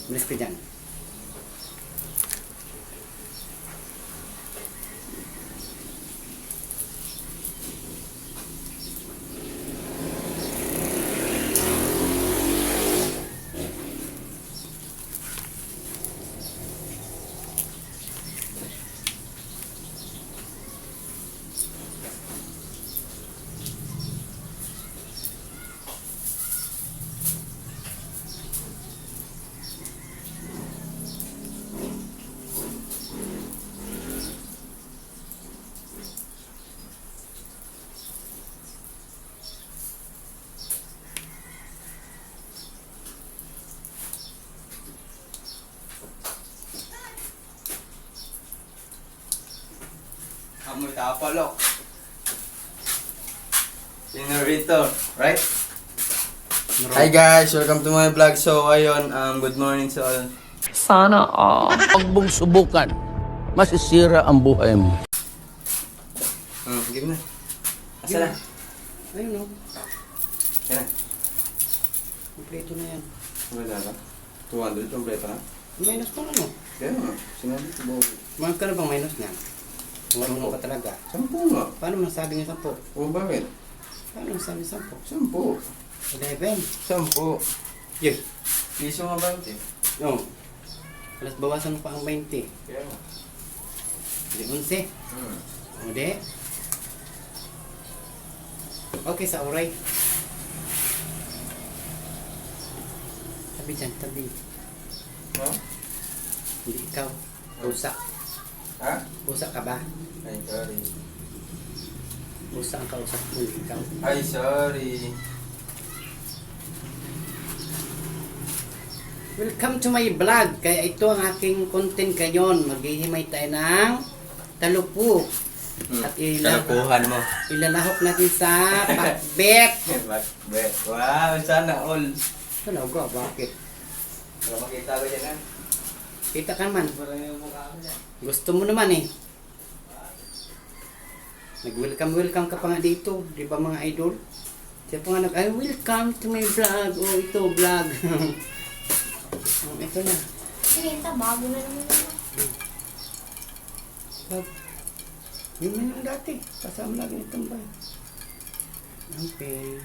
Bilis ka dyan. Amoy tapalok. Senorito, right? Hi guys, welcome to my vlog. So ayun, good morning sa all. Sana all. Huwag mong subukan, masisira ang buhay mo. Give na. Asa na? Ayun o. Yan na. Kompleto na yan. Wala na. 200, kompleto na. Minus pa ano? Kaya nga, sinabi ko ba? Mahal ka na bang minus niyan? Marunong ka talaga. 10 nga. Paano masabi ng 10? O bakit? Paano masabi 10? 10. 11. 10. Yun. Piso nga ba ito? Oo. Alas bawasan mo pa ang 20. Kaya nga. Di 11. O di. Okay, sa oray. Tabi dyan, tabi. No? Hindi ikaw. Pusa. Ha? Pusa ka ba? Ay, sorry. Pusa ang kausap mo, hindi ikaw. Ay, sorry. Welcome to my vlog. Kaya ito ang aking content ngayon. Maghihimay tayo ng talupo. At Kalapuhan mo. ilalahok natin sa pakbet. Bakit? Wow, sana all. Talaga, bakit? Wala makita ko dyan ha? Kita ka naman. Wala yung mukha ko dyan. Gusto mo naman eh. Nag-welcome ka pa nga dito. Di ba mga idol? Siya pa nga ay welcome to my vlog. Oh, ito vlog. Ito na. Sinta, bago na naman yun. Vlog. Yun man yung dati. Kasama lagi ni Tambay. Okay.